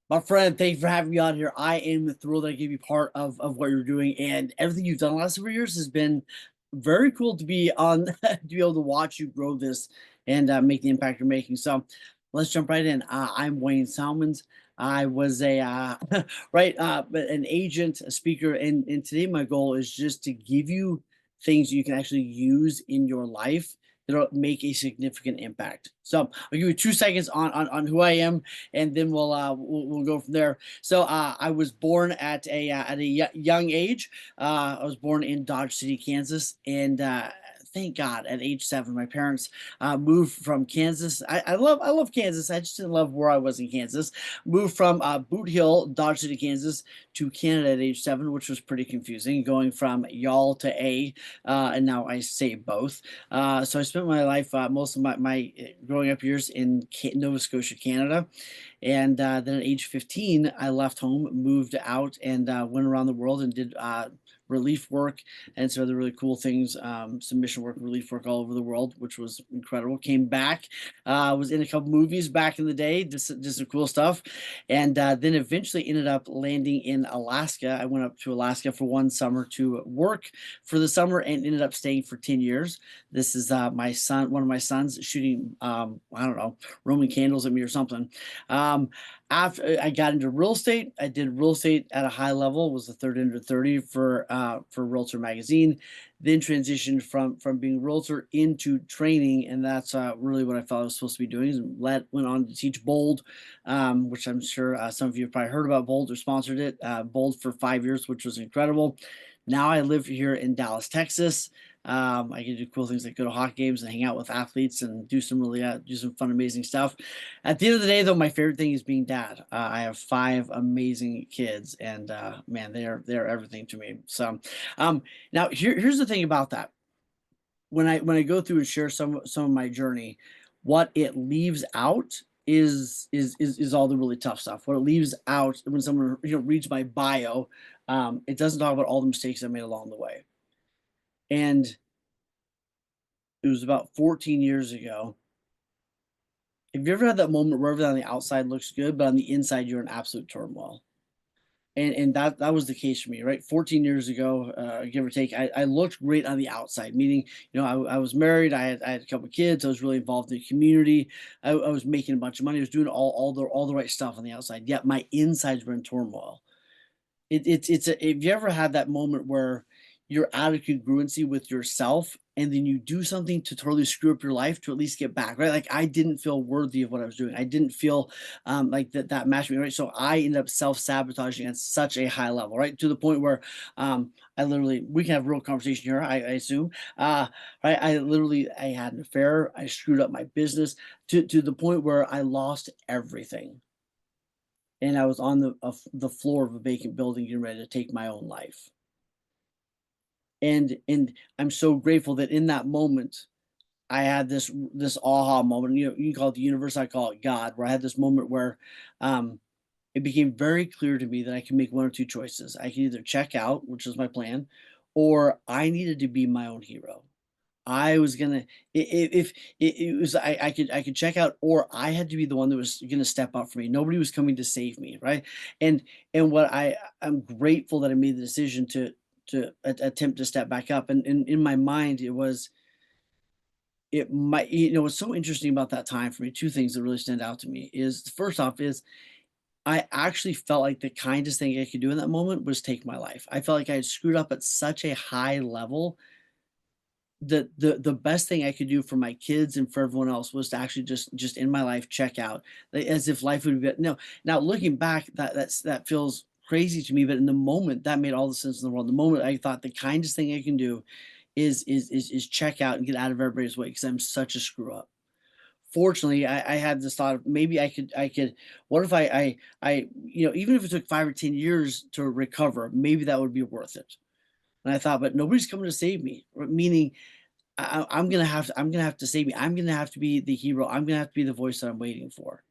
My friend, thank you for having me on here. I am thrilled that I gave you part of what you're doing, and everything you've done the last several years has been very cool to be on to be able to watch you grow this and make the impact you're making. So let's jump right in. I'm Wayne Salmans. I was a but an agent, a speaker, and today my goal is just to give you things you can actually use in your life that'll make a significant impact. So I'll give you 2 seconds on who I am, and then we'll go from there. So I was born at a young age. I was born in Dodge City, Kansas, and thank God at age 7, my parents moved from Kansas. I love Kansas. I just didn't love where I was in Kansas. Moved from Boot Hill, Dodge City, Kansas, to Canada at age 7, which was pretty confusing, going from y'all to a, and now I say both. So I spent my life, most of my growing up years in Nova Scotia, Canada. And then at age 15, I left home, moved out, and went around the world and did relief work and some other really cool things, some mission work, relief work all over the world, which was incredible. Came back, was in a couple movies back in the day, just some cool stuff. And then eventually ended up landing in Alaska. I went up to Alaska for one summer to work for the summer and ended up staying for 10 years. This is my son, one of my sons shooting, I don't know, Roman candles at me or something. Um, After I got into real estate, I did real estate at a high level, was the third under 30 for Realtor Magazine, then transitioned from being realtor into training, and that's really what I thought I was supposed to be doing. And went on to teach Bold, which I'm sure some of you have probably heard about Bold or sponsored it. Bold for 5 years, which was incredible. Now I live here in Dallas, Texas. I can do cool things like go to hockey games and hang out with athletes and do some fun, amazing stuff. At the end of the day, though, my favorite thing is being dad. I have 5 amazing kids, and man, they're everything to me. So, now here's the thing about that. When I go through and share some of my journey, what it leaves out is all the really tough stuff. What it leaves out when someone reads my bio, it doesn't talk about all the mistakes I made along the way. And it was about 14 years ago. Have you ever had that moment where everything on the outside looks good, but on the inside you're in absolute turmoil? And that was the case for me, right? 14 years ago, give or take, I looked great on the outside, meaning, I was married, I had a couple of kids, I was really involved in the community, I was making a bunch of money, I was doing all the right stuff on the outside, yet my insides were in turmoil. If you ever had that moment where you're out of congruency with yourself and then you do something to totally screw up your life to at least get back, right? Like I didn't feel worthy of what I was doing. I didn't feel like that matched me, right? So I ended up self-sabotaging at such a high level, right? To the point where I literally, we can have a real conversation here, I assume. Right. I had an affair, I screwed up my business to the point where I lost everything. And I was on the floor of a vacant building getting ready to take my own life. And I'm so grateful that in that moment, I had this aha moment. You can call it the universe, I call it God, where I had this moment where it became very clear to me that I can make one or two choices. I can either check out, which was my plan, or I needed to be my own hero. I was gonna if it was I could check out, or I had to be the one that was gonna step up for me. Nobody was coming to save me, right? And what I'm grateful that I made the decision to attempt to step back up. And in my mind, it might, what's so interesting about that time for me, two things that really stand out to me is first off is I actually felt like the kindest thing I could do in that moment was take my life. I felt like I had screwed up at such a high level that the best thing I could do for my kids and for everyone else was to actually just in my life check out, like, as if life would be no. Now looking back, that feels crazy to me, but in the moment that made all the sense in the world. The moment I thought the kindest thing I can do is check out and get out of everybody's way because I'm such a screw up. Fortunately, I had this thought of maybe I could. What if even if it took 5 or 10 years to recover, maybe that would be worth it. And I thought, but nobody's coming to save me. Meaning, I'm gonna have to save me. I'm gonna have to be the hero. I'm gonna have to be the voice that I'm waiting for.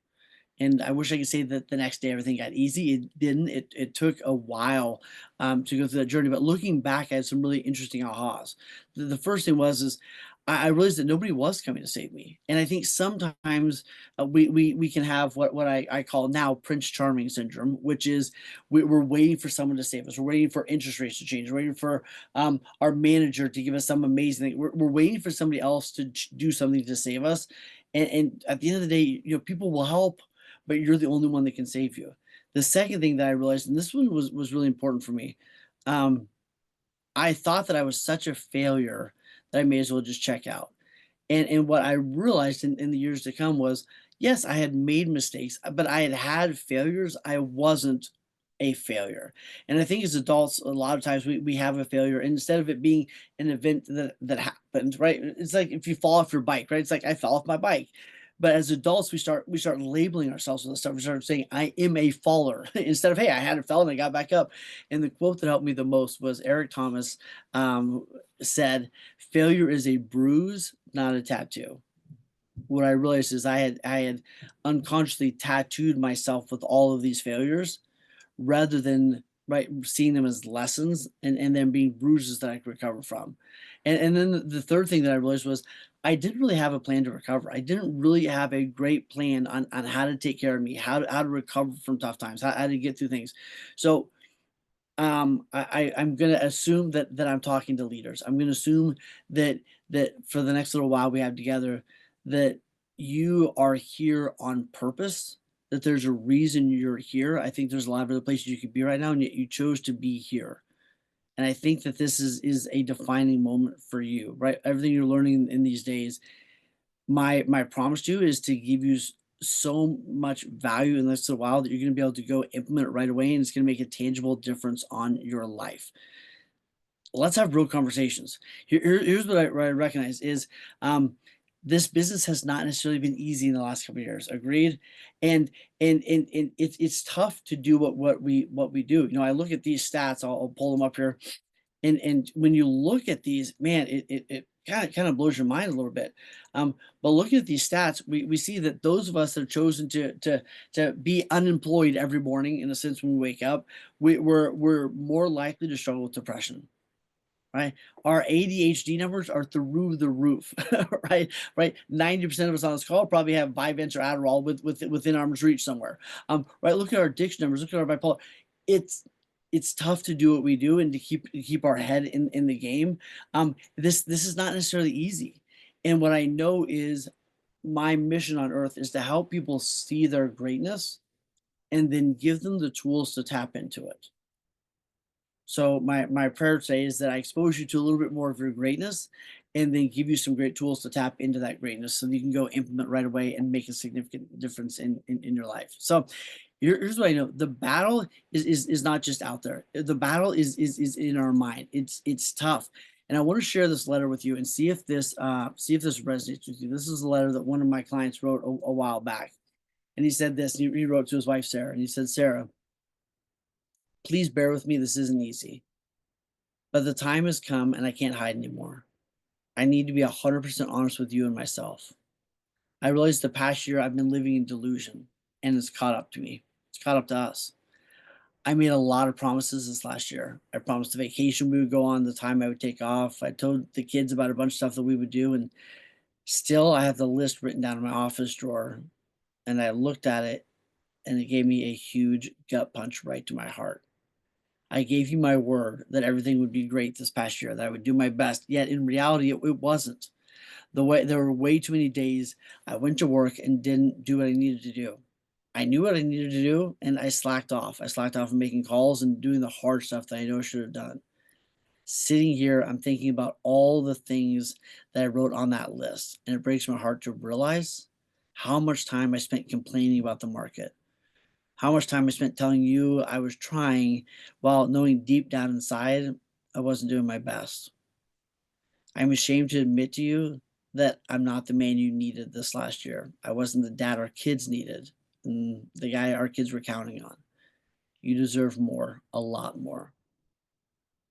And I wish I could say that the next day everything got easy. It didn't. It took a while to go through that journey. But looking back, I had some really interesting ahas. The first thing was is I realized that nobody was coming to save me. And I think sometimes we can have what I call now Prince Charming syndrome, which is we're waiting for someone to save us. We're waiting for interest rates to change. We're waiting for our manager to give us some amazing thing. We're waiting for somebody else to do something to save us. And at the end of the day, people will help, but you're the only one that can save you. The second thing that I realized, and this one was really important for me, um, I thought that I was such a failure that I may as well just check out. And what I realized in the years to come was, yes, I had made mistakes, but I had failures. I wasn't a failure. And I think as adults, a lot of times we have a failure, and instead of it being an event that happened, right? It's like if you fall off your bike, right? It's like I fell off my bike. But as adults, we start labeling ourselves with this stuff. We start saying, I am a faller instead of, hey, I had a fell and I got back up. And the quote that helped me the most was Eric Thomas said, failure is a bruise, not a tattoo. What I realized is I had unconsciously tattooed myself with all of these failures rather than right seeing them as lessons and then being bruises that I could recover from. And then the third thing that I realized was I didn't really have a plan to recover. I didn't really have a great plan on how to take care of me, how to recover from tough times, how to get through things. So I'm gonna assume that I'm talking to leaders. I'm gonna assume that for the next little while we have together, that you are here on purpose, that there's a reason you're here. I think there's a lot of other places you could be right now, and yet you chose to be here. And I think that this is a defining moment for you, right? Everything you're learning in these days, my promise to you is to give you so much value in this little while that you're going to be able to go implement it right away, and it's going to make a tangible difference on your life. Let's have real conversations. Here's what I recognize is this business has not necessarily been easy in the last couple of years. Agreed, and it's tough to do what we do. I look at these stats. I'll pull them up here, and when you look at these, man, it kind of blows your mind a little bit. But looking at these stats, we see that those of us that have chosen to be unemployed every morning, in a sense, when we wake up, we're more likely to struggle with depression. Right, our ADHD numbers are through the roof. Right. 90% of us on this call probably have Vyvanse or Adderall within arm's reach somewhere. Right. Look at our addiction numbers. Look at our bipolar. It's it's tough to do what we do and to keep our head in the game. This is not necessarily easy. And what I know is my mission on earth is to help people see their greatness and then give them the tools to tap into it. So my prayer today is that I expose you to a little bit more of your greatness and then give you some great tools to tap into that greatness so that you can go implement right away and make a significant difference in your life. So here's what I know. The battle is not just out there. The battle is in our mind. It's tough. And I want to share this letter with you and see if this resonates with you. This is a letter that one of my clients wrote a while back. And he said this, he wrote to his wife, Sarah, and he said, Sarah, please bear with me. This isn't easy. But the time has come and I can't hide anymore. I need to be 100% honest with you and myself. I realize the past year I've been living in delusion and it's caught up to me. It's caught up to us. I made a lot of promises this last year. I promised a vacation we would go on, the time I would take off. I told the kids about a bunch of stuff that we would do. And still, I have the list written down in my office drawer. And I looked at it and it gave me a huge gut punch right to my heart. I gave you my word that everything would be great this past year, that I would do my best. Yet in reality, it wasn't. There were way too many days I went to work and didn't do what I needed to do. I knew what I needed to do, and I slacked off. I slacked off from making calls and doing the hard stuff that I know I should have done. Sitting here, I'm thinking about all the things that I wrote on that list, and it breaks my heart to realize how much time I spent complaining about the market, how much time I spent telling you I was trying while knowing deep down inside I wasn't doing my best. I'm ashamed to admit to you that I'm not the man you needed this last year. I wasn't the dad our kids needed, and the guy our kids were counting on. You deserve more, a lot more.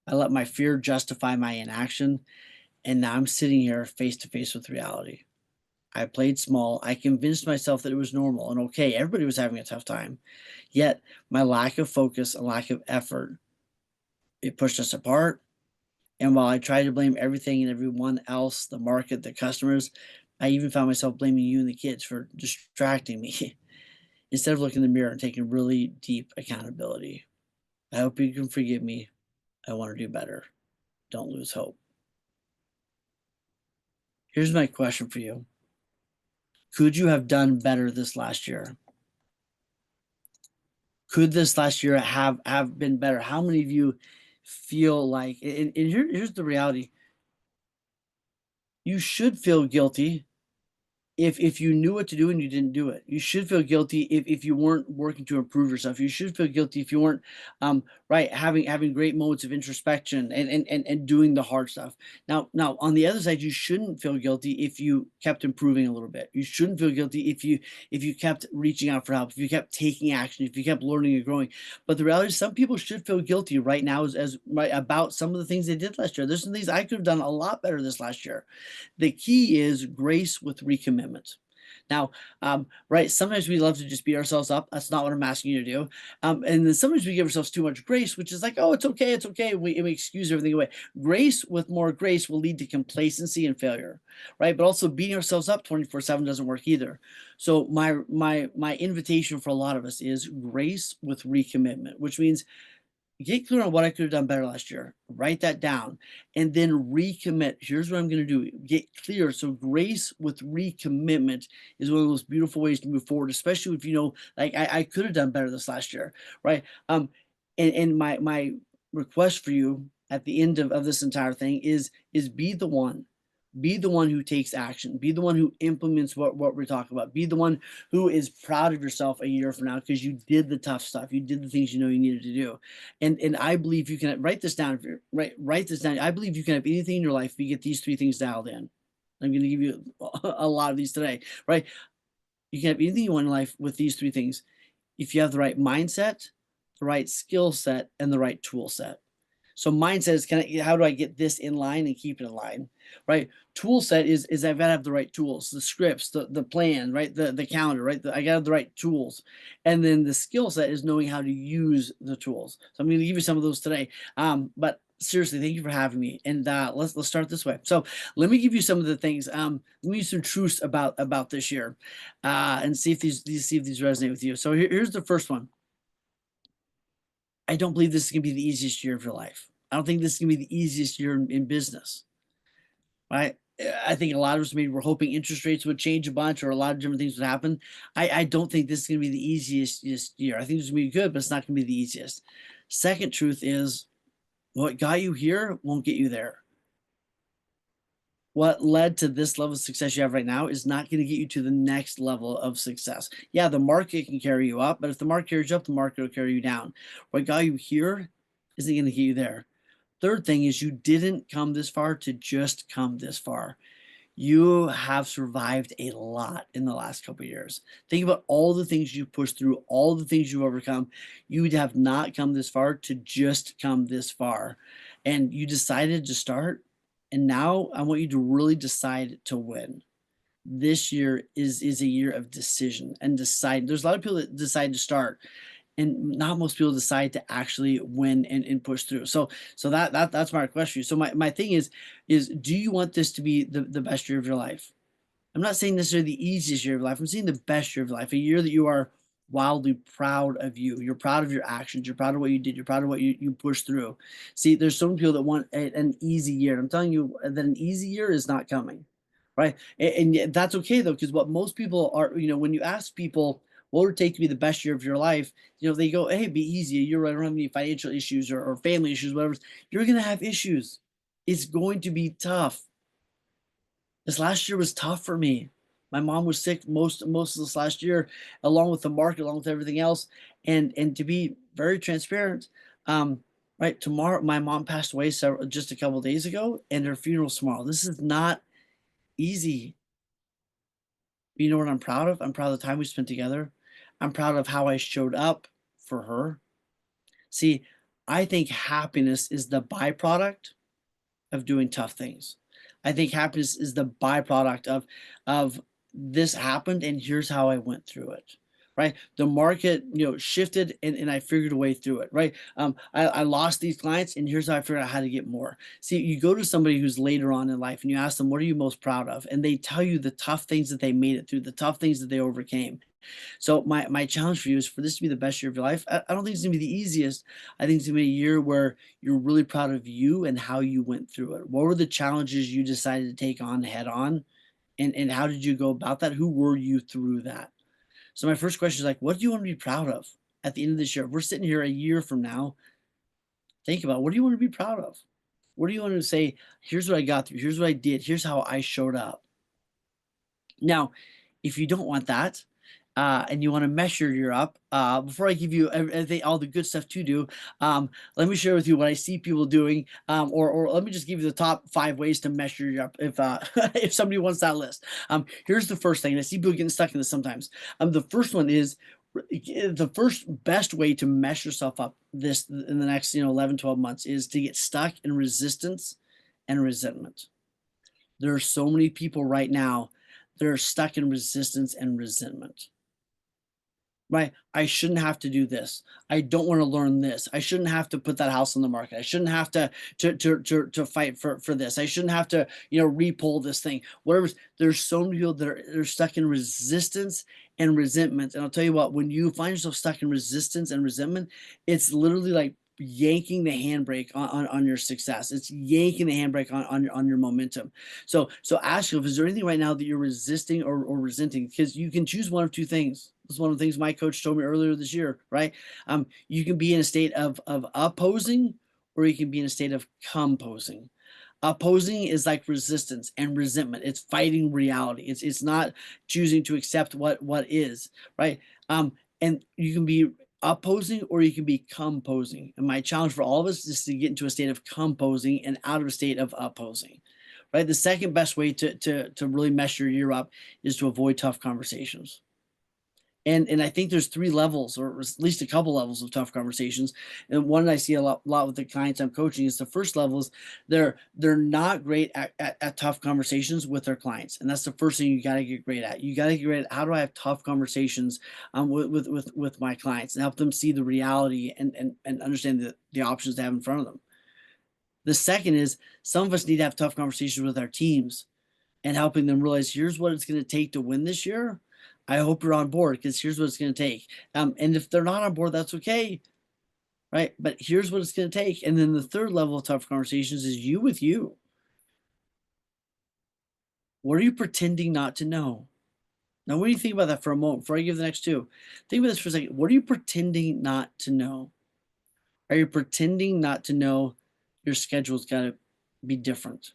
I let my fear justify my inaction, and now I'm sitting here face to face with reality. I played small. I convinced myself that it was normal and okay. Everybody was having a tough time. Yet my lack of focus and lack of effort, it pushed us apart And while I tried to blame everything and everyone else, the market, the customers, I even found myself blaming you and the kids for distracting me instead of looking in the mirror and taking really deep accountability. I hope you can forgive me. I want to do better. Don't lose hope. Here's my question for you. Could you have done better this last year? Could this last year have been better? How many of you feel like, and here's the reality, you should feel guilty if you knew what to do and you didn't do it. You should feel guilty if you weren't working to improve yourself. You should feel guilty if you weren't right having great moments of introspection and doing the hard stuff. Now on the other side, you shouldn't feel guilty if you kept improving a little bit. You shouldn't feel guilty if you kept reaching out for help, if you kept taking action, if you kept learning and growing. But the reality is some people should feel guilty right now as right about some of the things they did last year. There's some things I could have done a lot better this last year. The key is grace with recommitment. Now, right, sometimes we love to just beat ourselves up. That's not what I'm asking you to do. And then sometimes we give ourselves too much grace, which is like, oh, it's okay, it's okay. We excuse everything away. Grace with more grace will lead to complacency and failure, right? But also beating ourselves up 24/7 doesn't work either. So my invitation for a lot of us is grace with recommitment, which means get clear on what I could have done better last year. Write that down and then recommit. Here's what I'm going to do. Get clear. So grace with recommitment is one of those beautiful ways to move forward, especially if you know, like I could have done better this last year, right? And my request for you at the end of this entire thing is be the one. Be the one who takes action. Be the one who implements what we're talking about. Be the one who is proud of yourself a year from now because you did the tough stuff. You did the things you know you needed to do. And I believe you can write this down. If you're, write this down. I believe you can have anything in your life if you get these three things dialed in. I'm going to give you a lot of these today, right? You can have anything you want in life with these three things. If you have the right mindset, the right skill set, and the right tool set. So mindset is how do I get this in line and keep it in line, right? Tool set is I've got to have the right tools, the scripts, the plan, right? The calendar, right? I got to have the right tools. And then the skill set is knowing how to use the tools. So I'm going to give you some of those today. But seriously, thank you for having me. And let's start this way. So let me give you some of the things. Let me give you some truths about this year, and see if these resonate with you. So here's the first one. I don't believe this is gonna be the easiest year of your life. I don't think this is gonna be the easiest year in business, right? I think a lot of us maybe were hoping interest rates would change a bunch or a lot of different things would happen. I don't think this is gonna be the easiest year. I think it's gonna be good, but it's not gonna be the easiest. Second truth is what got you here won't get you there. What led to this level of success you have right now is not going to get you to the next level of success. Yeah, the market can carry you up, but if the market carries you up, the market will carry you down. What got you here isn't going to get you there. Third thing is you didn't come this far to just come this far. You have survived a lot in the last couple of years. Think about all the things you've pushed through, all the things you've overcome. You would have not come this far to just come this far. And you decided to start. And now I want you to really decide to win. This year is a year of decision and decide. There's a lot of people that decide to start and not most people decide to actually win and push through. So that's my request for you. So my thing is do you want this to be the best year of your life? I'm not saying necessarily the easiest year of life. I'm saying the best year of life, a year that you are wildly proud of you. You're proud of your actions. You're proud of what you did. You're proud of what you pushed through. See, there's some people that want an easy year. I'm telling you that an easy year is not coming, right? And that's okay though, because what most people are, when you ask people what would it take to be the best year of your life, they go, hey, be easy. You're right. I don't have any financial issues or family issues, whatever. You're gonna have issues. It's going to be tough. This last year was tough for me. My mom was sick most of this last year, along with the market, along with everything else. And to be very transparent, right tomorrow, my mom passed away just a couple of days ago, and her funeral's tomorrow. This is not easy. You know what I'm proud of? I'm proud of the time we spent together. I'm proud of how I showed up for her. See, I think happiness is the byproduct of doing tough things. I think happiness is the byproduct of this happened and here's how I went through it. right? The market, shifted, and I figured a way through it, right? I lost these clients, and here's how I figured out how to get more. See, you go to somebody who's later on in life and you ask them, what are you most proud of? And they tell you the tough things that they made it through, the tough things that they overcame. So my challenge for you is for this to be the best year of your life. I don't think it's gonna be the easiest. I think it's gonna be a year where you're really proud of you and how you went through it. What were the challenges you decided to take on head on? And how did you go about that? Who were you through that? So my first question is like, what do you want to be proud of at the end of this year? If we're sitting here a year from now, think about what do you want to be proud of? What do you want to say? Here's what I got through. Here's what I did. Here's how I showed up. Now, if you don't want that, and you want to measure your up, before I give you everything, all the good stuff to do, let me share with you what I see people doing, or let me just give you the top 5 ways to measure your up. If if somebody wants that list, here's the first thing. And I see people getting stuck in this sometimes. The first one is the first best way to measure yourself up this in the next 11, 12 months is to get stuck in resistance and resentment. There are so many people right now that are stuck in resistance and resentment. Right? I shouldn't have to do this. I don't want to learn this. I shouldn't have to put that house on the market. I shouldn't have to fight for this. I shouldn't have to, repull this thing. Whatever. There's so many people that are stuck in resistance and resentment. And I'll tell you what, when you find yourself stuck in resistance and resentment, it's literally like yanking the handbrake on your success. It's yanking the handbrake on your momentum. So ask yourself, is there anything right now that you're resisting or resenting? Because you can choose one of two things. This is one of the things my coach told me earlier this year, right? You can be in a state of opposing, or you can be in a state of composing. Opposing is like resistance and resentment. It's fighting reality. It's not choosing to accept what is, right? And you can be opposing or you can be composing. And my challenge for all of us is to get into a state of composing and out of a state of opposing. Right. The second best way to really measure your year up is to avoid tough conversations. And I think there's 3 levels, or at least a couple levels of tough conversations. And one I see a lot with the clients I'm coaching is the first level is they're not great at tough conversations with their clients. And that's the first thing you got to get great at. You got to get great at how do I have tough conversations with my clients and help them see the reality and understand the options they have in front of them. The second is some of us need to have tough conversations with our teams and helping them realize here's what it's going to take to win this year. I hope you're on board because here's what it's going to take. And if they're not on board, that's okay. Right. But here's what it's going to take. And then the third level of tough conversations is you with you. What are you pretending not to know? Now, what do you think about that for a moment before I give the next two? Think about this for a second. What are you pretending not to know? Are you pretending not to know your schedule's got to be different?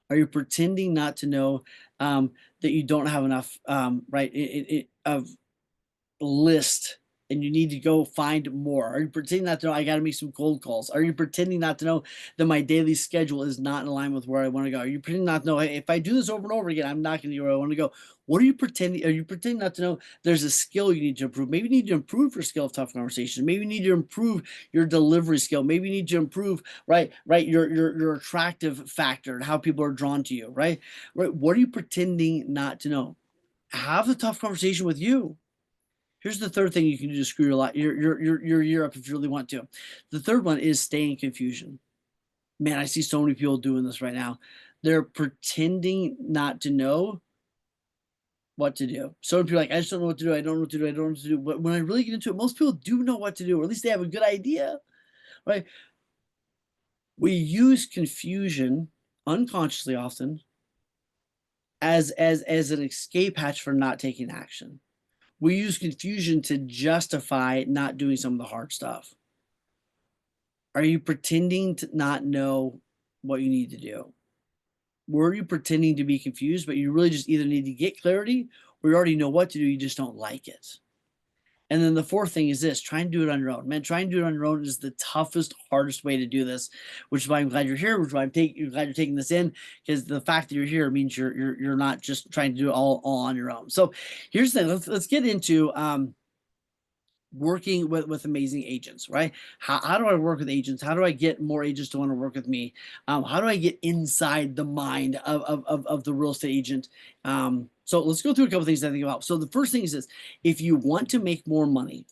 Are you pretending not to know that you don't have enough, right, of list and you need to go find more? Are you pretending not to know I got to make some cold calls? Are you pretending not to know that my daily schedule is not in line with where I want to go? Are you pretending not to know, hey, if I do this over and over again, I'm not going to get where I want to go? What are you pretending? Are you pretending not to know there's a skill you need to improve? Maybe you need to improve your skill of tough conversation. Maybe you need to improve your delivery skill. Maybe you need to improve, right, your attractive factor and how people are drawn to you, right? Right. What are you pretending not to know? Have the tough conversation with you. Here's the third thing you can do to screw your year up if you really want to. The third one is stay in confusion. Man, I see so many people doing this right now. They're pretending not to know what to do. So many people are like, I just don't know what to do. I don't know what to do. I don't know what to do. But when I really get into it, most people do know what to do, or at least they have a good idea, right? We use confusion unconsciously often as an escape hatch for not taking action. We use confusion to justify not doing some of the hard stuff. Are you pretending to not know what you need to do? Were you pretending to be confused, but you really just either need to get clarity or you already know what to do, you just don't like it? And then the fourth thing is this: try and do it on your own. Man, trying to do it on your own is the toughest, hardest way to do this, which is why I'm glad you're here, which is why I'm glad you're taking this in, because the fact that you're here means you're not just trying to do it all on your own. So here's the thing. Let's get into working with amazing agents, right? How do I work with agents? How do I get more agents to want to work with me? How do I get inside the mind of the real estate agent? So let's go through a couple things I think about. So the first thing is this: if you want to make more money,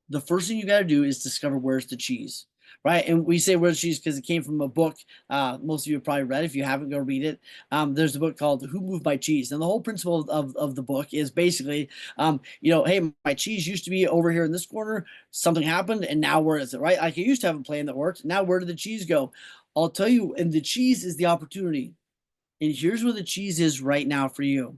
the first thing you got to do is discover where's the cheese, right? And we say where's the cheese because it came from a book. Most of you have probably read. If you haven't, go read it. There's a book called "Who Moved My Cheese," and the whole principle of the book is basically, hey, my cheese used to be over here in this corner. Something happened, and now where is it? Right? Like, you used to have a plan that worked. Now where did the cheese go? I'll tell you, and the cheese is the opportunity. And here's where the cheese is right now for you.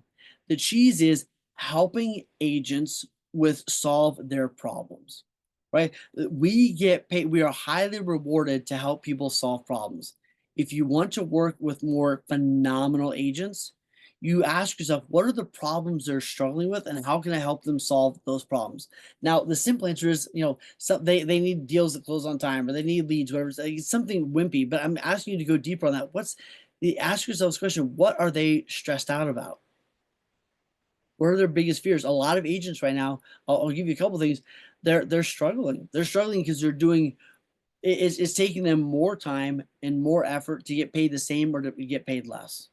The cheese is helping agents with solve their problems, right? We get paid, we are highly rewarded to help people solve problems. If you want to work with more phenomenal agents, you ask yourself, what are the problems they're struggling with and how can I help them solve those problems? Now, the simple answer is, they need deals that close on time or they need leads, whatever. It's something wimpy, but I'm asking you to go deeper on that. Ask yourself this question: what are they stressed out about? What are their biggest fears? A lot of agents right now, I'll give you a couple things. They're struggling. They're struggling because they're doing it's taking them more time and more effort to get paid the same or to get paid less.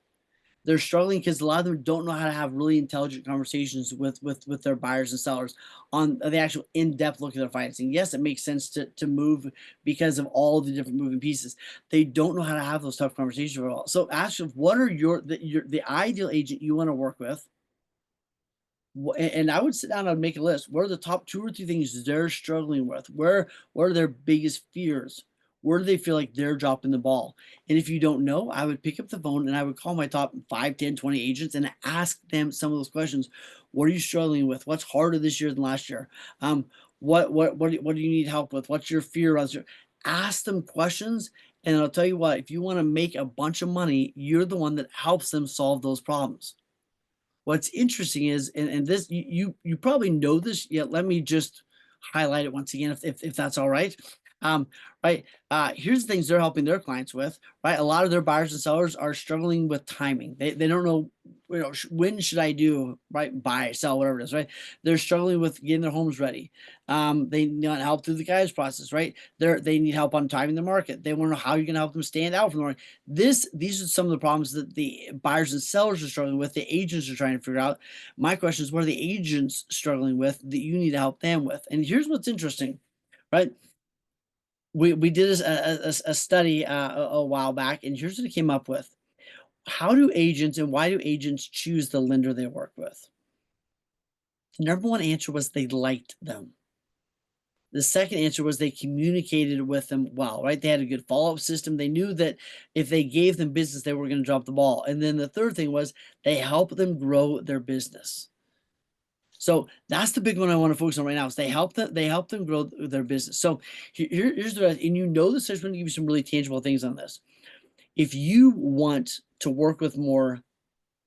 They're struggling because a lot of them don't know how to have really intelligent conversations with their buyers and sellers on the actual in-depth look at their financing. Yes, it makes sense to move because of all the different moving pieces. They don't know how to have those tough conversations at all. So ask them, what are the ideal agent you want to work with? And I would sit down and make a list. What are the top 2 or 3 things they're struggling with? What are their biggest fears? Where do they feel like they're dropping the ball? And if you don't know, I would pick up the phone and I would call my top 5, 10, 20 agents and ask them some of those questions. What are you struggling with? What's harder this year than last year? What do you need help with? What's your fear? Ask them questions, and I'll tell you what, if you want to make a bunch of money, you're the one that helps them solve those problems. What's interesting is, and this you probably know this, yet let me just highlight it once again, if that's all right. Um, right. Here's the things they're helping their clients with. Right. A lot of their buyers and sellers are struggling with timing. They don't know, when should I do right, buy, sell, whatever it is. Right. They're struggling with getting their homes ready. They need help through the guys process. Right. They need help on timing the market. They want to know how you can help them stand out from the market. These are some of the problems that the buyers and sellers are struggling with. The agents are trying to figure out. My question is, what are the agents struggling with that you need to help them with? And here's what's interesting, right? We did a study a while back, and here's what it came up with. How do agents and why do agents choose the lender they work with? The number one answer was they liked them. The second answer was they communicated with them well, right? They had a good follow-up system. They knew that if they gave them business, they were going to drop the ball. And then the third thing was they helped them grow their business. So that's the big one I want to focus on right now. Is they help them grow their business. So here's the rest, and this. I just want to give you some really tangible things on this. If you want to work with more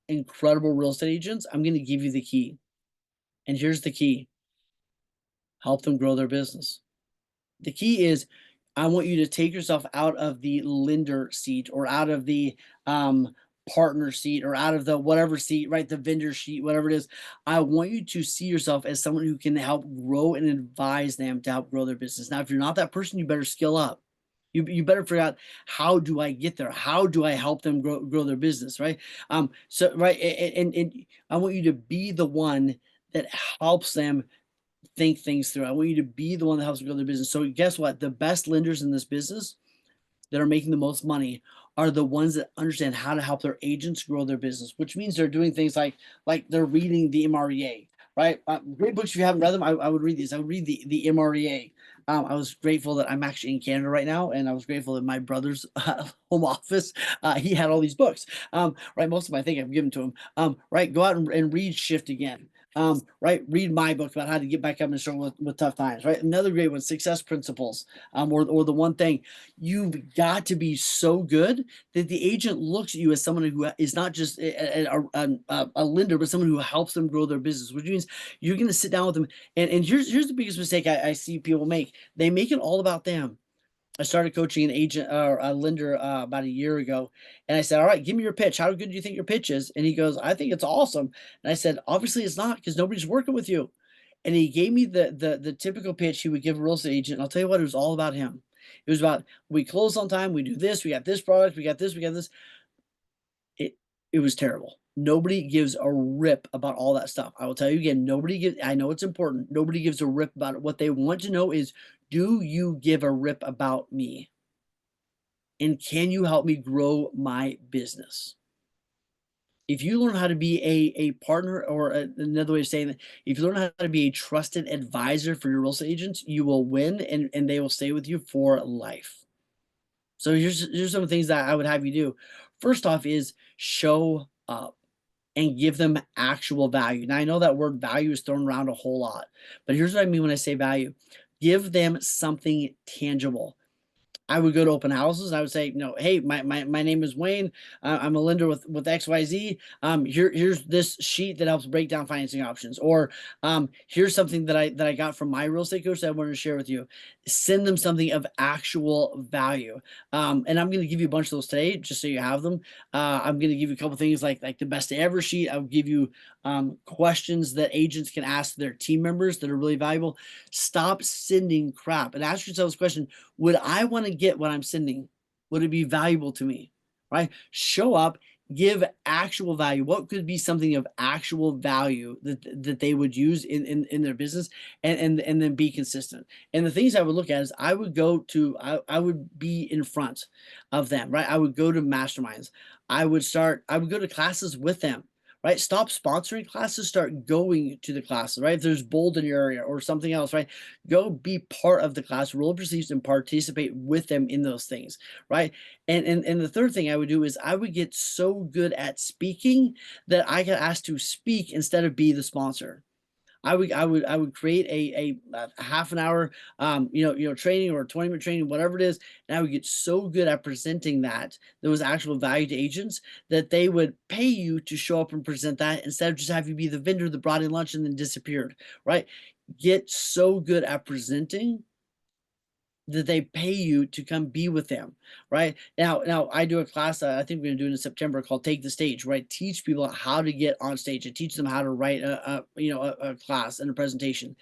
incredible real estate agents, I'm going to give you the key. And here's the key: help them grow their business. The key is, I want you to take yourself out of the lender seat or out of the partner seat or out of the whatever seat, right? The vendor sheet, whatever it is. I want you to see yourself as someone who can help grow and advise them to help grow their business. Now, if you're not that person, you better skill up. You better figure out, how do I get there? How do I help them grow their business, right? So right, and I want you to be the one that helps them think things through. I want you to be the one that helps them grow their business. So guess what? The best lenders in this business that are making the most money are the ones that understand how to help their agents grow their business, which means they're doing things like they're reading the MREA, right? Great books. If you haven't read them, I would read these. I would read the MREA. I was grateful that I'm actually in Canada right now, and I was grateful that my brother's home office, he had all these books. Right, most of them I think I've given to him. Right, go out and read Shift Again. Right, read my book about how to get back up and struggle with tough times. Right, another great one, Success Principles. Or the one thing, you've got to be so good that the agent looks at you as someone who is not just a lender, but someone who helps them grow their business, which means you're going to sit down with them. And here's the biggest mistake I see people make. They make it all about them. I started coaching an agent or a lender about a year ago, and I said, "All right, give me your pitch. How good do you think your pitch is?" And he goes, "I think it's awesome." And I said, "Obviously, it's not, because nobody's working with you." And he gave me the typical pitch he would give a real estate agent. And I'll tell you what, it was all about him. It was about, we close on time, we do this, we got this product, we got this, we got this. It it was terrible. Nobody gives a rip about all that stuff. I will tell you again, nobody gives, I know it's important. Nobody gives a rip about it. What they want to know is, do you give a rip about me? And can you help me grow my business? If you learn how to be a partner, or another way of saying that, if you learn how to be a trusted advisor for your real estate agents, you will win, and they will stay with you for life. So here's some of the things that I would have you do. First off is show up and give them actual value. Now I know that word value is thrown around a whole lot, but here's what I mean when I say value. Give them something tangible. I would go to open houses and I would say, hey, my name is Wayne. I'm a lender with XYZ. Here's this sheet that helps break down financing options. Or here's something that I got from my real estate coach that I wanted to share with you. Send them something of actual value. And I'm going to give you a bunch of those today, just so you have them. I'm going to give you a couple things like the best ever sheet. I'll give you questions that agents can ask their team members that are really valuable. Stop sending crap and ask yourself this question: would I want to get what I'm sending? Would it be valuable to me? Right? Show up, give actual value. What could be something of actual value that they would use in their business, and then be consistent. And the things I would look at is, I would be in front of them, right? I would go to masterminds. I would go to classes with them. Right? Stop sponsoring classes, start going to the classes, right? If there's bold in your area or something else, right? Go be part of the class, roll up your sleeves and participate with them in those things, right? And the third thing I would do is, I would get so good at speaking that I got asked to speak instead of be the sponsor. I would create a half an hour training, or a 20-minute training, whatever it is, and I would get so good at presenting that there was actual value to agents, that they would pay you to show up and present that, instead of just have you be the vendor that brought in lunch and then disappeared, right? Get so good at presenting that they pay you to come be with them, right? Now I do a class, I think we're gonna do it in September, called Take the Stage, right? Teach people how to get on stage. and teach them how to write a class and a presentation.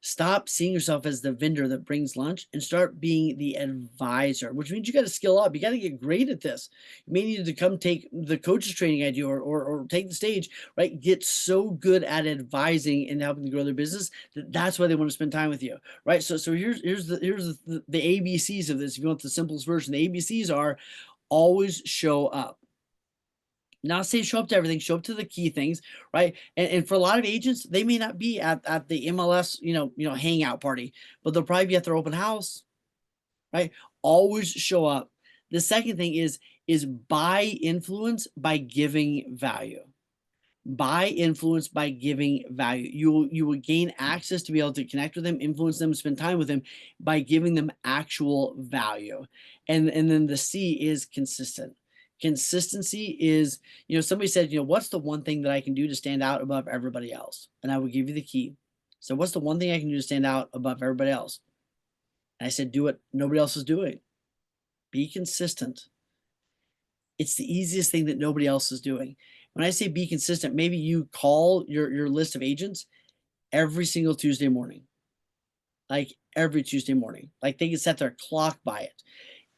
Stop seeing yourself as the vendor that brings lunch, and start being the advisor, which means you got to skill up. You got to get great at this. You may need to come take the coaches training I do, or take the stage, right? Get so good at advising and helping to grow their business that's why they want to spend time with you, right? So here's the ABCs of this. If you want the simplest version, the ABCs are: always show up. Not say show up to everything, show up to the key things, right? And for a lot of agents, they may not be at the MLS, hangout party, but they'll probably be at their open house, right? Always show up. The second thing is buy influence by giving value. Buy influence by giving value. You will gain access to be able to connect with them, influence them, spend time with them, by giving them actual value. And then the C is consistent. Consistency is, somebody said, what's the one thing that I can do to stand out above everybody else? And I would give you the key. So what's the one thing I can do to stand out above everybody else? And I said, do what nobody else is doing. Be consistent. It's the easiest thing that nobody else is doing. When I say be consistent, maybe you call your list of agents every single Tuesday morning. Like every Tuesday morning. Like they can set their clock by it.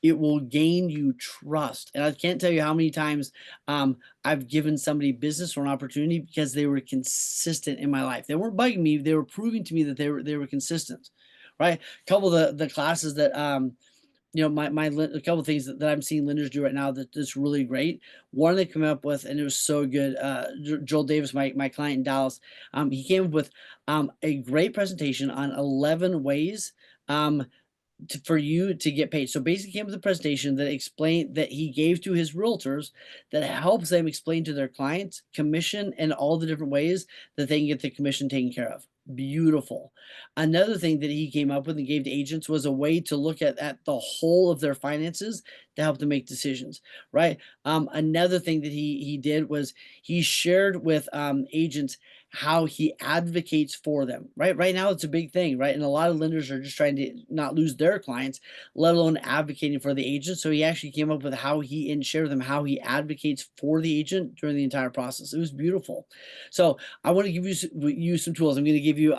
It will gain you trust. And I can't tell you how many times I've given somebody business or an opportunity because they were consistent in my life. They weren't bugging me. They were proving to me that they were consistent, right? A couple of the classes that a couple of things that I'm seeing lenders do right now that's really great. One they come up with, and it was so good. Joel Davis, my client in Dallas, he came up with a great presentation on 11 ways for you to get paid. So basically, came with a presentation that he gave to his realtors that helps them explain to their clients commission and all the different ways that they can get the commission taken care of. Beautiful. Another thing that he came up with and gave to agents was a way to look at the whole of their finances to help them make decisions, right? Another thing that he did was he shared with agents how he advocates for them. Right now, it's a big thing, right? And a lot of lenders are just trying to not lose their clients, let alone advocating for the agent. So he actually came up with how he and shared with them how he advocates for the agent during the entire process. It was beautiful. So I want to give you some tools. I'm going to give you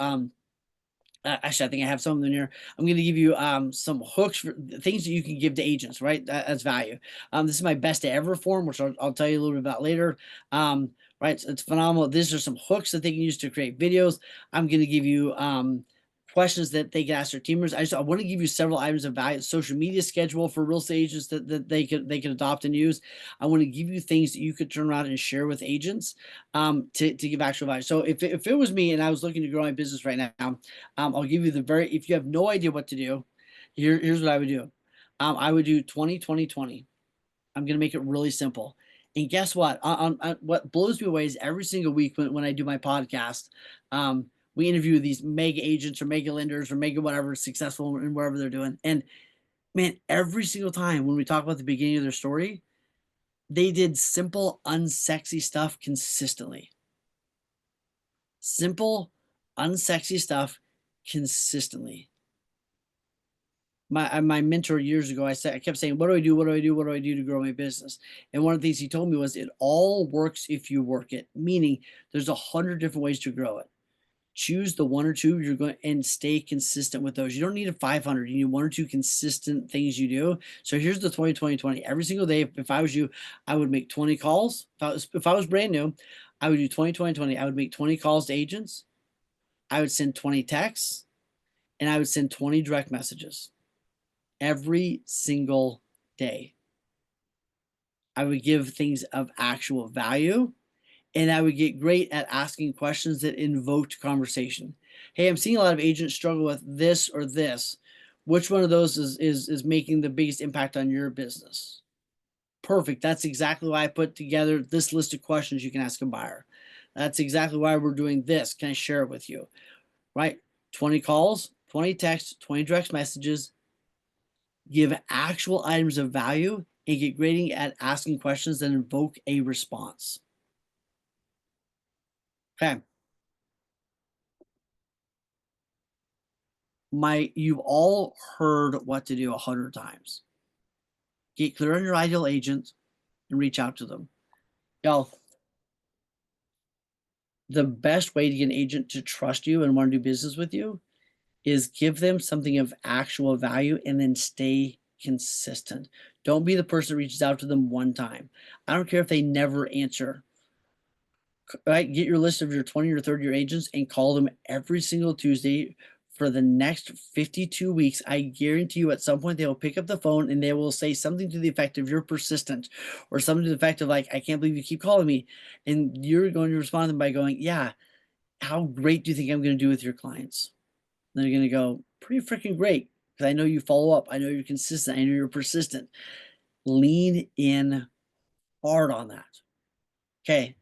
actually, I think I have some in here. I'm going to give you some hooks for things that you can give to agents, right? As value. This is my best to ever form, which I'll tell you a little bit about later. Right, it's phenomenal. These are some hooks that they can use to create videos. I'm going to give you questions that they can ask their teamers. I want to give you several items of value. Social media schedule for real estate agents that they can adopt and use. I want to give you things that you could turn around and share with agents to give actual value. So if it was me and I was looking to grow my business right now, I'll give you if you have no idea what to do, here's what I would do. I would do 20, 20, 20. I'm going to make it really simple. And guess what? What blows me away is every single week when I do my podcast, we interview these mega agents or mega lenders or mega whatever successful in whatever they're doing. And man, every single time when we talk about the beginning of their story, they did simple, unsexy stuff consistently. Simple, unsexy stuff consistently. My mentor years ago, I kept saying, "What do I do? What do I do? What do I do to grow my business?" And one of the things he told me was, "It all works if you work it." Meaning, there's 100 different ways to grow it. Choose the one or two you're going and stay consistent with those. You don't need a 500. You need one or two consistent things you do. So here's the 20, 20, 20. Every single day, if I was you, I would make 20 calls. If I was brand new, I would do 20, 20, 20. I would make 20 calls to agents. I would send 20 texts, and I would send 20 direct messages every single day. I would give things of actual value, and I would get great at asking questions that invoked conversation. Hey, I'm seeing a lot of agents struggle with this or this. Which one of those is making the biggest impact on your business? Perfect. That's exactly why I put together this list of questions you can ask a buyer. That's exactly why we're doing this. Can I share it with you? Right? 20 calls, 20 texts, 20 direct messages, give actual items of value, and get grading at asking questions that invoke a response. Okay. You've all heard what to do 100 times. Get clear on your ideal agent and reach out to them. Y'all, the best way to get an agent to trust you and want to do business with you is give them something of actual value and then stay consistent. Don't be the person that reaches out to them one time. I don't care if they never answer. Right? Get your list of your 20 or 30 year agents and call them every single Tuesday for the next 52 weeks. I guarantee you at some point they will pick up the phone and they will say something to the effect of "You're persistent," or something to the effect of like, "I can't believe you keep calling me." And you're going to respond to them by going, "Yeah, how great do you think I'm going to do with your clients?" And they're going to go, "Pretty freaking great, because I know you follow up. I know you're consistent. I know you're persistent." Lean in hard on that. Okay.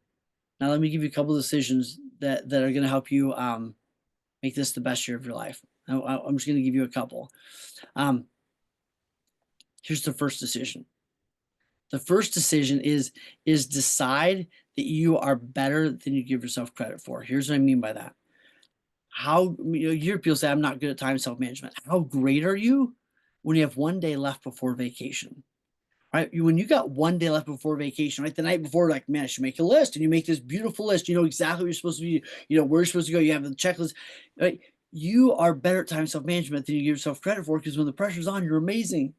Now let me give you a couple of decisions that are going to help you make this the best year of your life. I'm just going to give you a couple. Um, Here's the first decision. The first decision is decide that you are better than you give yourself credit for. Here's what I mean by that. You hear people say, "I'm not good at time self-management." How great are you when you have one day left before vacation? Right? When you got one day left before vacation, right? The night before, like, man, I should make a list. And you make this beautiful list. You know exactly what you're supposed to be, where you're supposed to go. You have the checklist, right? You are better at time self-management than you give yourself credit for, because when the pressure's on, you're amazing.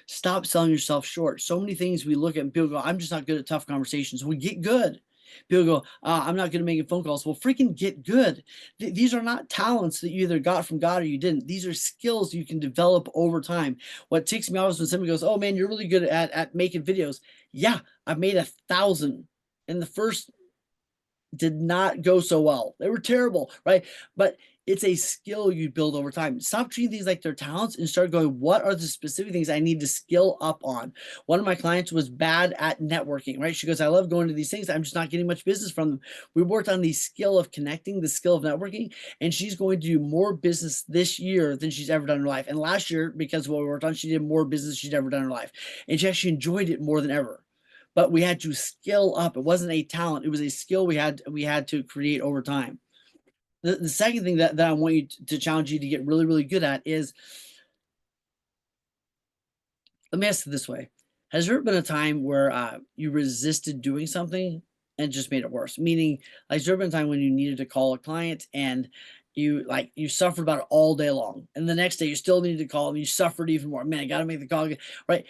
Stop selling yourself short. So many things we look at and people go, "I'm just not good at tough conversations." Well, get good. People go, "I'm not good at making phone calls." Well, freaking get good. These are not talents that you either got from God or you didn't. These are skills you can develop over time. What ticks me off is when somebody goes, "Oh man, you're really good at making videos." Yeah, I've made 1,000. And the first did not go so well. They were terrible, right? But it's a skill you build over time. Stop treating things like they're talents and start going, what are the specific things I need to skill up on? One of my clients was bad at networking, right? She goes, "I love going to these things. I'm just not getting much business from them." We worked on the skill of connecting, the skill of networking, and she's going to do more business this year than she's ever done in her life. And last year, because of what we worked on, she did more business she'd ever done in her life. And she actually enjoyed it more than ever. but we had to skill up. It wasn't a talent; it was a skill we had to create over time. The second thing that I want you to challenge you to get really, really good at is, let me ask it this way. Has there been a time where you resisted doing something and it just made it worse? Meaning, like, has there been a time when you needed to call a client and you suffered about it all day long, and the next day you still needed to call and you suffered even more? Man, I got to make the call again, right?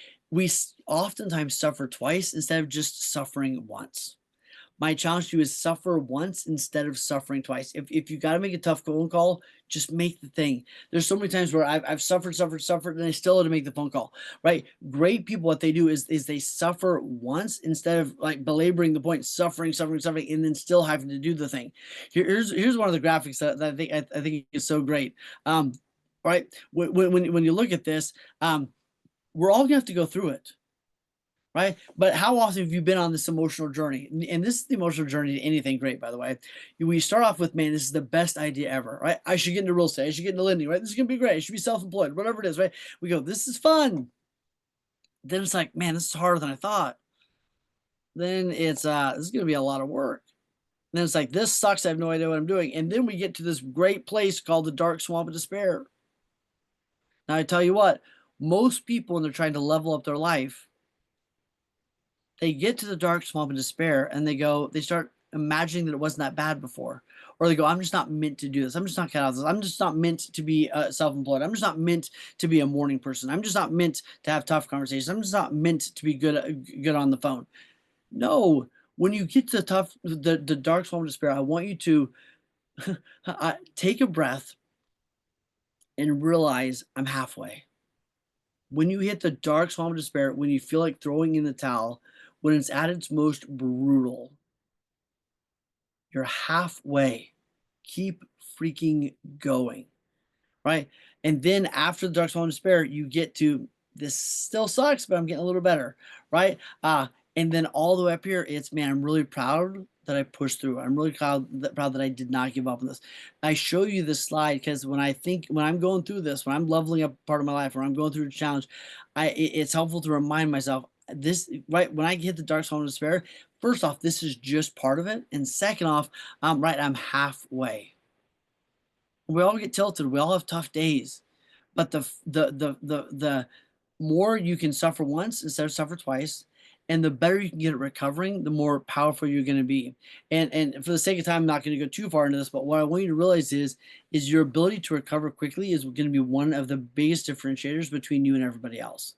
Oftentimes suffer twice instead of just suffering once. My challenge to you is suffer once instead of suffering twice. If you got to make a tough phone call, just make the thing. There's so many times where I've suffered, and I still had to make the phone call. Right? Great people, what they do is they suffer once instead of like belaboring the point, suffering, and then still having to do the thing. Here's one of the graphics that I think is so great. Right? When you look at this, we're all gonna have to go through it, right? But how often have you been on this emotional journey? And this is the emotional journey to anything great, by the way. We start off with, man, this is the best idea ever, right? I should get into real estate. I should get into lending, right? This is gonna be great. I should be self-employed, whatever it is, right? We go, this is fun. Then it's like, man, this is harder than I thought. Then it's this is gonna be a lot of work. Then it's like, this sucks. I have no idea what I'm doing. And then we get to this great place called the dark swamp of despair. Now I tell you what, most people when they're trying to level up their life, they get to the dark swamp of despair and they start imagining that it wasn't that bad before. Or they go, I'm just not meant to do this. I'm just not cut out of this. I'm just not meant to be self-employed. I'm just not meant to be a morning person. I'm just not meant to have tough conversations. I'm just not meant to be good on the phone. No, when you get to the dark swamp of despair, I want you to take a breath and realize I'm halfway. When you hit the dark swamp of despair, when you feel like throwing in the towel, when it's at its most brutal, you're halfway. Keep freaking going, right? And then after the dark swan of despair, you get to, this still sucks, but I'm getting a little better, right? And then all the way up here, it's, man, I'm really proud that I pushed through. I'm really proud that I did not give up on this. I show you this slide because when I'm going through this, when I'm leveling up part of my life, when I'm going through a challenge, it's helpful to remind myself this, right? When I hit the dark swan of despair, first off, this is just part of it, and second off, right, I'm halfway. We all get tilted. We all have tough days, but the more you can suffer once instead of suffer twice, and the better you can get at recovering, the more powerful you're going to be. And for the sake of time, I'm not going to go too far into this, but what I want you to realize is your ability to recover quickly is going to be one of the biggest differentiators between you and everybody else.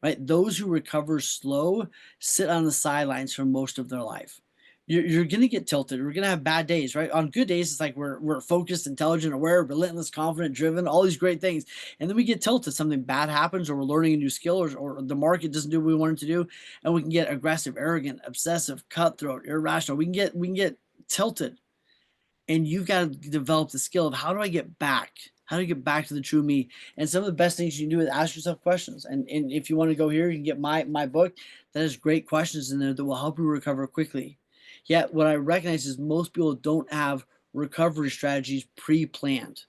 Right? Those who recover slow sit on the sidelines for most of their life. You're going to get tilted. We're going to have bad days, right? On good days, it's like we're focused, intelligent, aware, relentless, confident, driven, all these great things. And then we get tilted. Something bad happens, or we're learning a new skill, or the market doesn't do what we want it to do, and we can get aggressive, arrogant, obsessive, cutthroat, irrational. We can get tilted, and you've got to develop the skill of, how do I get back? How do you get back to the true me? And some of the best things you can do is ask yourself questions. And if you want to go here, you can get my book that has great questions in there that will help you recover quickly. Yet what I recognize is most people don't have recovery strategies pre-planned.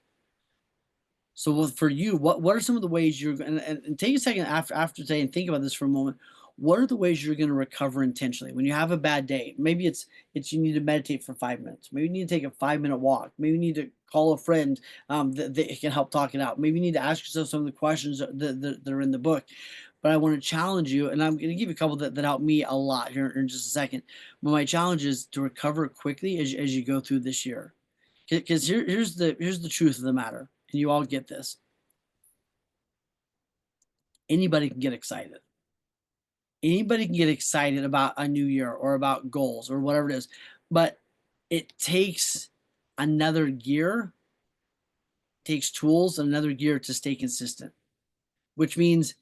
So for you, what are some of the ways you're going, and take a second after today and think about this for a moment. What are the ways you're going to recover intentionally when you have a bad day? Maybe it's you need to meditate for 5 minutes. Maybe you need to take a 5-minute walk. Maybe you need to call a friend that can help talk it out. Maybe you need to ask yourself some of the questions that are in the book. But I want to challenge you, and I'm going to give you a couple that helped me a lot here in just a second. But my challenge is to recover quickly as you go through this year. Because here's the truth of the matter, and you all get this. Anybody can get excited. Anybody can get excited about a new year or about goals or whatever it is, but it takes another gear, takes tools, and another gear to stay consistent. Which means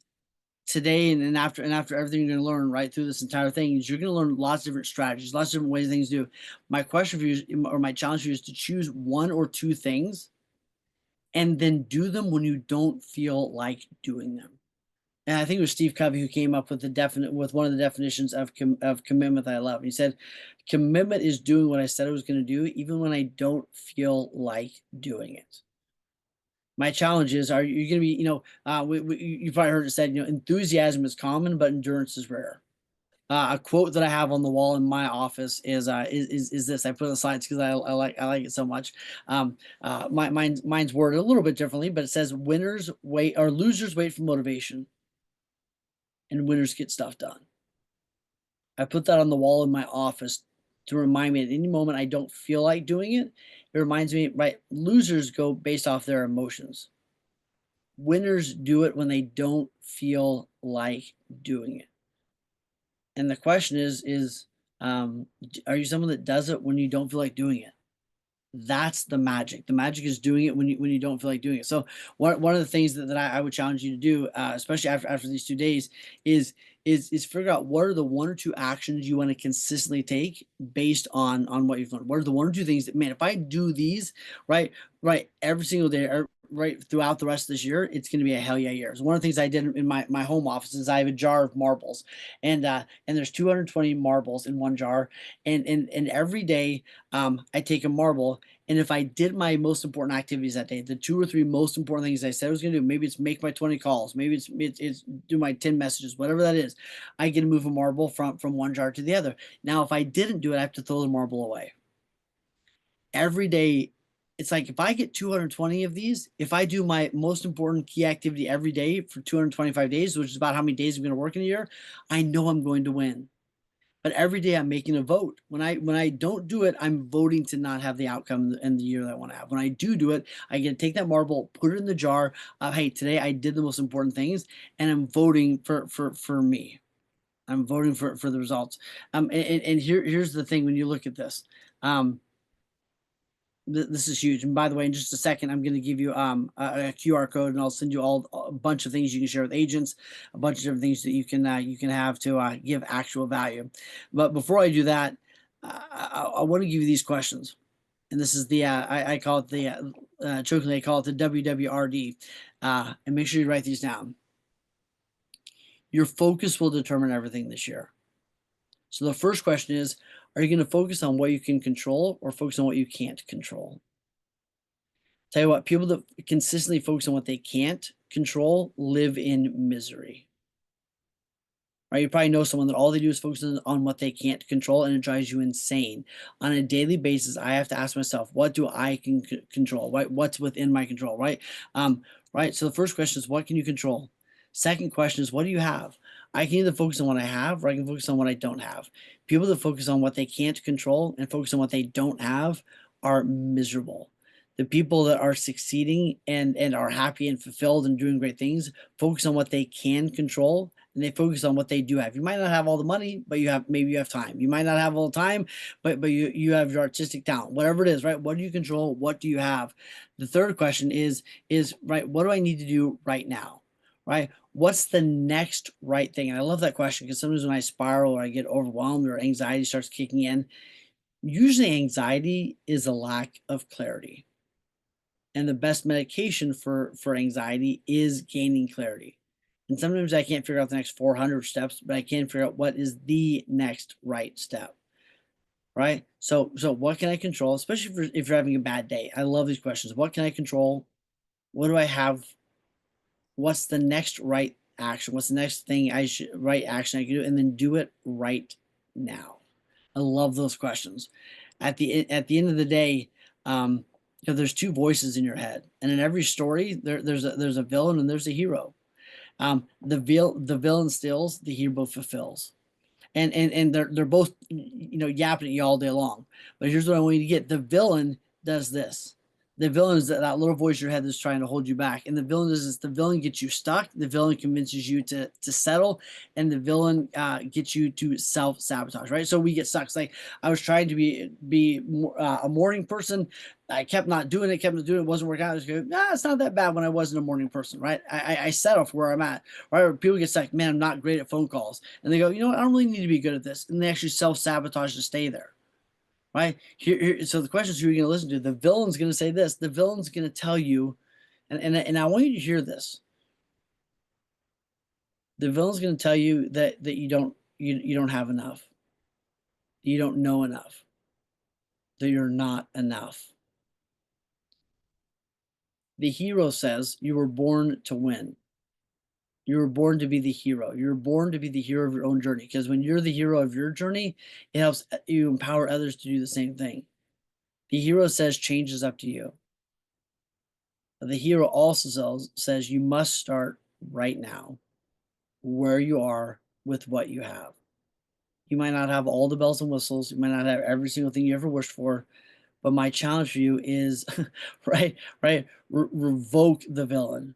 today and after everything you're going to learn right through this entire thing is you're going to learn lots of different strategies, lots of different ways things do. My question for you or my challenge for you is to choose one or two things and then do them when you don't feel like doing them. And I think it was Steve Covey who came up with one of the definitions of commitment that I love. He said, "Commitment is doing what I said I was going to do, even when I don't feel like doing it." My challenge is: are you going to be? You probably heard it said, enthusiasm is common, but endurance is rare. A quote that I have on the wall in my office is this. I put it on the slides because I like it so much. Mine's worded a little bit differently, but it says, "Winners wait, or losers wait for motivation, and winners get stuff done." I put that on the wall in my office to remind me at any moment I don't feel like doing it. It reminds me, right? Losers go based off their emotions. Winners do it when they don't feel like doing it. And the question is, are you someone that does it when you don't feel like doing it? That's the magic. The magic is doing it when you don't feel like doing it. So one of the things that I would challenge you to do, especially after these 2 days, is is figure out what are the one or two actions you want to consistently take based on what you've learned. What are the one or two things that, man, if I do these right every single day, right throughout the rest of this year, it's going to be a hell yeah year. So one of the things I did in my home office is I have a jar of marbles, and there's 220 marbles in one jar, and every day I take a marble, and if I did my most important activities that day, the two or three most important things I said I was going to do, maybe it's make my 20 calls, maybe it's do my 10 messages, whatever that is, I get to move a marble from one jar to the other. Now, if I didn't do it, I have to throw the marble away. Every day, it's like if I get 220 of these, if I do my most important key activity every day for 225 days, which is about how many days I'm going to work in a year, I know I'm going to win. But every day I'm making a vote. When I don't do it, I'm voting to not have the outcome in the year that I want to have. When I do it, I get to take that marble, put it in the jar. Hey, today I did the most important things, and I'm voting for me. I'm voting for the results. And here's the thing: when you look at this, um, this is huge. And by the way, in just a second, I'm going to give you a QR code, and I'll send you all a bunch of things you can share with agents, a bunch of different things that you can have to give actual value. But before I do that, I want to give you these questions, and this is the I call it the jokingly I call it the WWRD, and make sure you write these down. Your focus will determine everything this year. So the first question is, are you going to focus on what you can control or focus on what you can't control? Tell you what, people that consistently focus on what they can't control live in misery. Right? You probably know someone that all they do is focus on what they can't control, and it drives you insane. On a daily basis, I have to ask myself, what do I can control? Right? What's within my control? Right? Right. So the first question is, what can you control? Second question is, what do you have? I can either focus on what I have, or I can focus on what I don't have. People that focus on what they can't control and focus on what they don't have are miserable. The people that are succeeding and are happy and fulfilled and doing great things focus on what they can control, and they focus on what they do have. You might not have all the money, but maybe you have time. You might not have all the time, but you have your artistic talent. Whatever it is, right? What do you control? What do you have? The third question is right, what do I need to do right now? Right? What's the next right thing? And I love that question because sometimes when I spiral or I get overwhelmed or anxiety starts kicking in, usually anxiety is a lack of clarity. And the best medication for anxiety is gaining clarity. And sometimes I can't figure out the next 400 steps, but I can figure out what is the next right step. Right. So what can I control, especially if you're having a bad day? I love these questions. What can I control? What do I have? What's the next right action? What's the next thing right action I can do? And then do it right now. I love those questions. At the end of the day, there's two voices in your head, and in every story, there's a villain and there's a hero. The villain steals, the hero fulfills, and they're both yapping at you all day long. But here's what I want you to get: the villain does this. The villain is that little voice in your head that's trying to hold you back, and the villain is this: the villain gets you stuck. The villain convinces you to settle, and the villain gets you to self sabotage. Right? So we get stuck. It's like I was trying to be a morning person. I kept not doing it. Kept not doing it. Wasn't working out. I was going, nah, it's not that bad when I wasn't a morning person. Right? I settle for where I'm at. Right? People get stuck. Man, I'm not great at phone calls, and they go, you know what? I don't really need to be good at this, and they actually self sabotage to stay there. Right so the question is, who are you going to listen to? The villain's going to say this. The villain's going to tell you, and I want you to hear this. The villain's going to tell you that you don't have enough. You don't know enough. That you're not enough. The hero says you were born to win. You were born to be the hero. You're born to be the hero of your own journey. Because when you're the hero of your journey, it helps you empower others to do the same thing. The hero says change is up to you. But the hero also says you must start right now, where you are with what you have. You might not have all the bells and whistles. You might not have every single thing you ever wished for. But my challenge for you is, right, revoke the villain.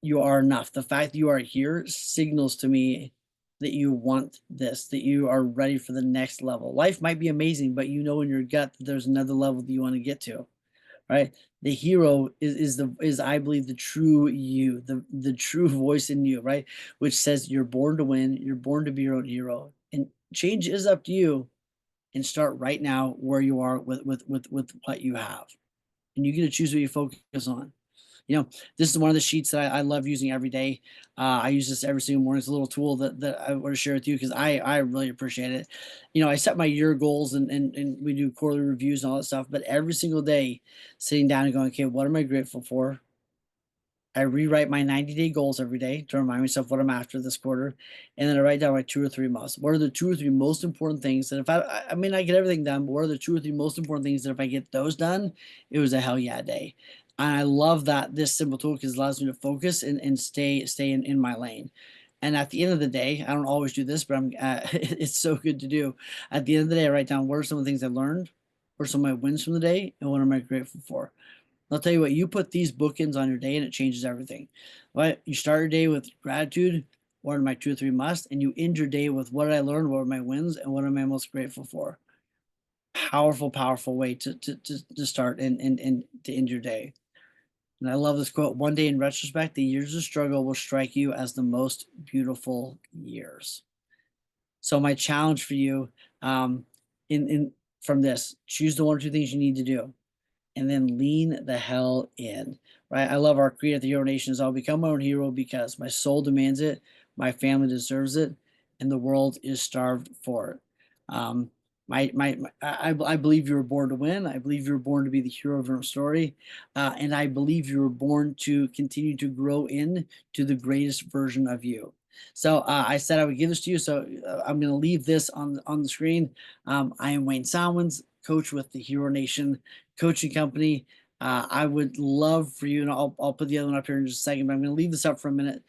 You are enough. The fact that you are here signals to me that you want this, that you are ready for the next level. Life might be amazing, but you know in your gut that there's another level that you want to get to, right? The hero is I believe the true you, the true voice in you, right? Which says you're born to win, you're born to be your own hero. And change is up to you, and start right now where you are with what you have. And you get to choose what you focus on. This is one of the sheets that I love using every day. I use this every single morning. It's a little tool that I want to share with you because I really appreciate it. I set my year goals and we do quarterly reviews and all that stuff. But every single day, sitting down and going, okay, what am I grateful for? I rewrite my 90-day goals every day to remind myself what I'm after this quarter. And then I write down my 2 or 3 musts. What are the 2 or 3 most important things that if I may not get everything done, but what are the 2 or 3 most important things that if I get those done, it was a hell yeah day. And I love that this simple tool because it allows me to focus and stay in my lane. And at the end of the day, I don't always do this, but it's so good to do. At the end of the day, I write down what are some of the things I learned, what are some of my wins from the day, and what am I grateful for. I'll tell you what, you put these bookends on your day and it changes everything. Right? You start your day with gratitude, what are my 2 or 3 musts, and you end your day with what did I learn, what are my wins, and what am I most grateful for. Powerful, powerful way to start and to end your day. And I love this quote. One day in retrospect, the years of struggle will strike you as the most beautiful years. So my challenge for you in from this, choose the 1 or 2 things you need to do and then lean the hell in, right? I love our creed at the Hero Nation is I'll become my own hero because my soul demands it, my family deserves it, and the world is starved for it. Um, I believe you were born to win. I believe you were born to be the hero of your own story, and I believe you were born to continue to grow in to the greatest version of you. So I said I would give this to you. So I'm going to leave this on the screen. I am Wayne Salmans, coach with the Hero Nation coaching company. I would love for you, and I'll put the other one up here in just a second, but I'm going to leave this up for a minute.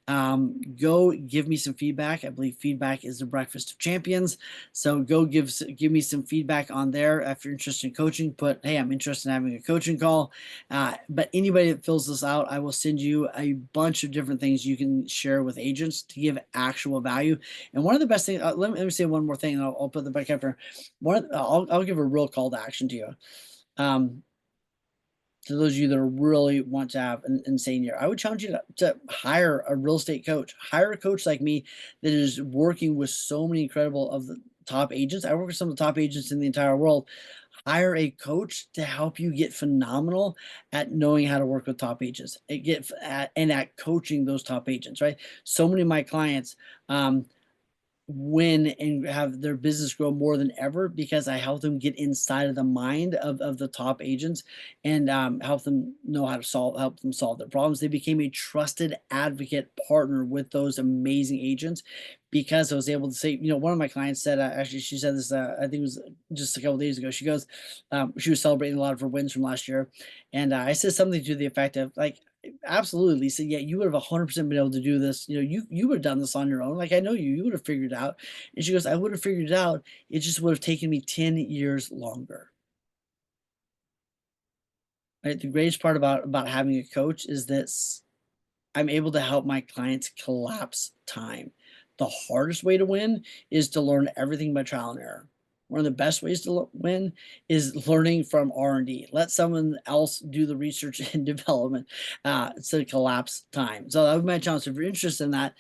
Go give me some feedback. I believe feedback is the breakfast of champions. So go give me some feedback on there. If you're interested in coaching, put, hey, I'm interested in having a coaching call. But anybody that fills this out, I will send you a bunch of different things you can share with agents to give actual value. And one of the best things, let me say one more thing, and I'll put the back after. I'll give a real call to action to you. To those of you that really want to have an insane year, I would challenge you to hire a real estate coach. Hire a coach like me that is working with so many incredible of the top agents. I work with some of the top agents in the entire world. Hire a coach to help you get phenomenal at knowing how to work with top agents and at coaching those top agents, right? So many of my clients, win and have their business grow more than ever because I help them get inside of the mind of the top agents and help them know how to help them solve their problems. They became a trusted advocate partner with those amazing agents because I was able to say, one of my clients said, actually, she said this, I think it was just a couple days ago. She goes, she was celebrating a lot of her wins from last year. And I said something to the effect of like, absolutely, Lisa. Yeah, you would have 100% been able to do this. You would have done this on your own. Like I know you would have figured it out. And she goes, I would have figured it out. It just would have taken me 10 years longer. Right. The greatest part about having a coach is this. I'm able to help my clients collapse time. The hardest way to win is to learn everything by trial and error. One of the best ways to win is learning from R&D. Let someone else do the research and development to collapse time. So that would be my challenge. If you're interested in that,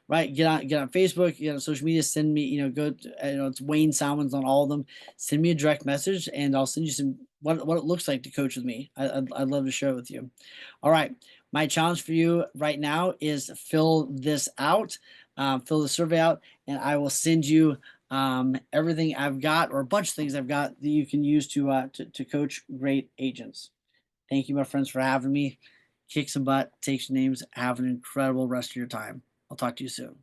right, get on Facebook, get on social media, send me, go to, it's Wayne Salmans on all of them. Send me a direct message and I'll send you some what it looks like to coach with me. I'd love to share it with you. All right. My challenge for you right now is fill this out, fill the survey out, and I will send you everything I've got or a bunch of things I've got that you can use to coach great agents. Thank you, my friends, for having me. kick some butt, take some names, have an incredible rest of your time. I'll talk to you soon.